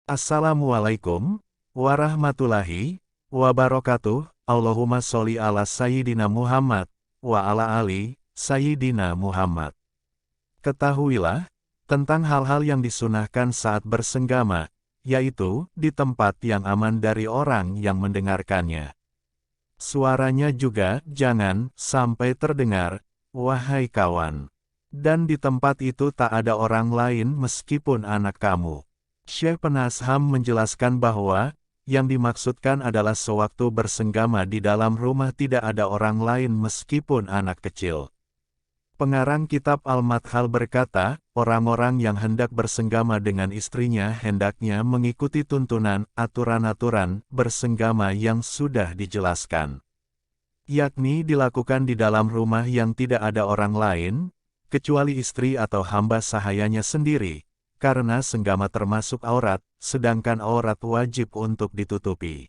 Assalamualaikum warahmatullahi wabarakatuh. Allahumma sholli ala Sayyidina Muhammad wa ala ali Sayyidina Muhammad. Ketahuilah tentang hal-hal yang disunahkan saat bersenggama, yaitu di tempat yang aman dari orang yang mendengarkannya. Suaranya juga jangan sampai terdengar, wahai kawan. Dan di tempat itu tak ada orang lain meskipun anak kamu. Syekh Penasham menjelaskan bahwa, yang dimaksudkan adalah sewaktu bersenggama di dalam rumah tidak ada orang lain meskipun anak kecil. Pengarang kitab Al-Madkhal berkata, orang-orang yang hendak bersenggama dengan istrinya hendaknya mengikuti tuntunan, aturan-aturan, bersenggama yang sudah dijelaskan. Yakni dilakukan di dalam rumah yang tidak ada orang lain, kecuali istri atau hamba sahayanya sendiri. Karena senggama termasuk aurat, sedangkan aurat wajib untuk ditutupi.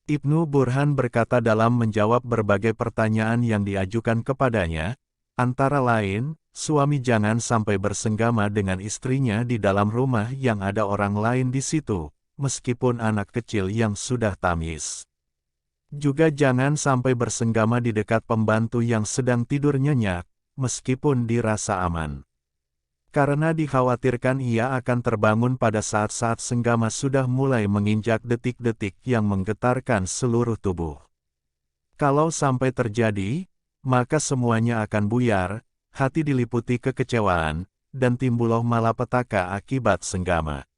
Ibnu Burhan berkata dalam menjawab berbagai pertanyaan yang diajukan kepadanya, antara lain, suami jangan sampai bersenggama dengan istrinya di dalam rumah yang ada orang lain di situ, meskipun anak kecil yang sudah tamyiz. Juga jangan sampai bersenggama di dekat pembantu yang sedang tidur nyenyak, meskipun dirasa aman. Karena dikhawatirkan ia akan terbangun pada saat-saat senggama sudah mulai menginjak detik-detik yang menggetarkan seluruh tubuh. Kalau sampai terjadi, maka semuanya akan buyar, hati diliputi kekecewaan, dan timbullah malapetaka akibat senggama.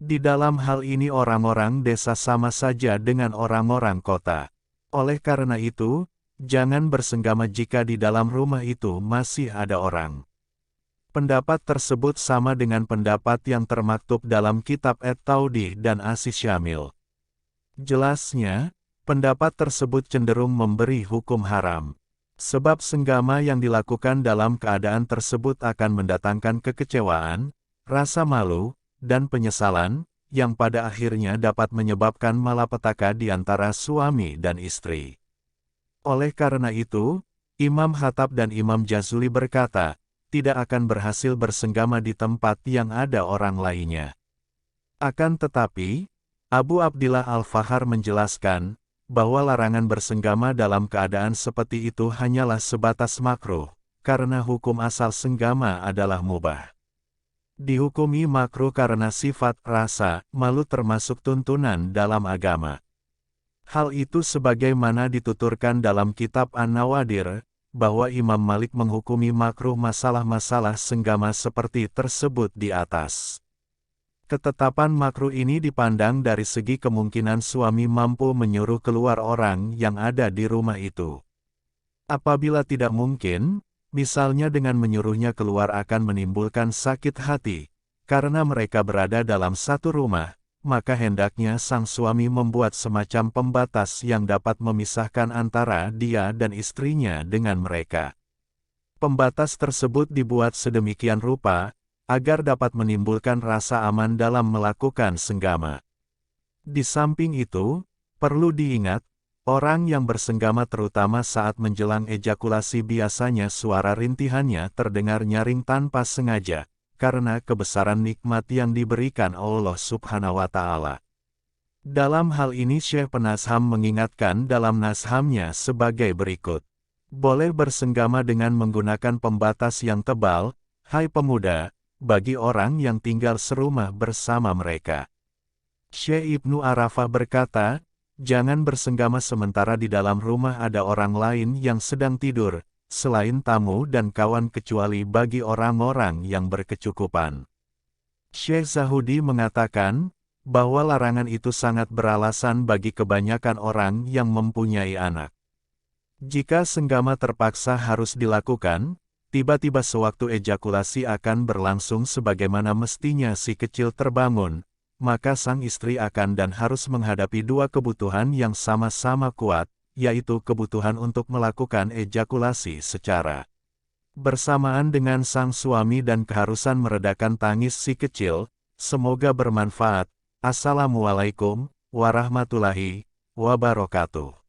Di dalam hal ini orang-orang desa sama saja dengan orang-orang kota. Oleh karena itu, jangan bersenggama jika di dalam rumah itu masih ada orang. Pendapat tersebut sama dengan pendapat yang termaktub dalam kitab At-Taudih dan As-Syamil. Jelasnya, pendapat tersebut cenderung memberi hukum haram. Sebab senggama yang dilakukan dalam keadaan tersebut akan mendatangkan kekecewaan, rasa malu, dan penyesalan, yang pada akhirnya dapat menyebabkan malapetaka di antara suami dan istri. Oleh karena itu, Imam Khattab dan Imam Jazuli berkata, tidak akan berhasil bersenggama di tempat yang ada orang lainnya. Akan tetapi, Abu Abdillah Al-Fahar menjelaskan, bahwa larangan bersenggama dalam keadaan seperti itu hanyalah sebatas makruh, karena hukum asal senggama adalah mubah. Dihukumi makruh karena sifat rasa malu termasuk tuntunan dalam agama. Hal itu sebagaimana dituturkan dalam kitab An-Nawadir, bahwa Imam Malik menghukumi makruh masalah-masalah senggama seperti tersebut di atas. Ketetapan makruh ini dipandang dari segi kemungkinan suami mampu menyuruh keluar orang yang ada di rumah itu. Apabila tidak mungkin, misalnya dengan menyuruhnya keluar akan menimbulkan sakit hati, karena mereka berada dalam satu rumah, maka hendaknya sang suami membuat semacam pembatas yang dapat memisahkan antara dia dan istrinya dengan mereka. Pembatas tersebut dibuat sedemikian rupa, agar dapat menimbulkan rasa aman dalam melakukan senggama. Di samping itu, perlu diingat, orang yang bersenggama terutama saat menjelang ejakulasi biasanya suara rintihannya terdengar nyaring tanpa sengaja, karena kebesaran nikmat yang diberikan Allah Subhanahu wa Ta'ala. Dalam hal ini Syekh Penasham mengingatkan dalam nashamnya sebagai berikut. Boleh bersenggama dengan menggunakan pembatas yang tebal, hai pemuda, bagi orang yang tinggal serumah bersama mereka. Syekh Ibnu Arafah berkata, jangan bersenggama sementara di dalam rumah ada orang lain yang sedang tidur, selain tamu dan kawan kecuali bagi orang-orang yang berkecukupan. Syekh Zahudi mengatakan, bahwa larangan itu sangat beralasan bagi kebanyakan orang yang mempunyai anak. Jika senggama terpaksa harus dilakukan, tiba-tiba sewaktu ejakulasi akan berlangsung sebagaimana mestinya si kecil terbangun, maka sang istri akan dan harus menghadapi dua kebutuhan yang sama-sama kuat, yaitu kebutuhan untuk melakukan ejakulasi secara bersamaan dengan sang suami dan keharusan meredakan tangis si kecil. Semoga bermanfaat. Assalamualaikum warahmatullahi wabarakatuh.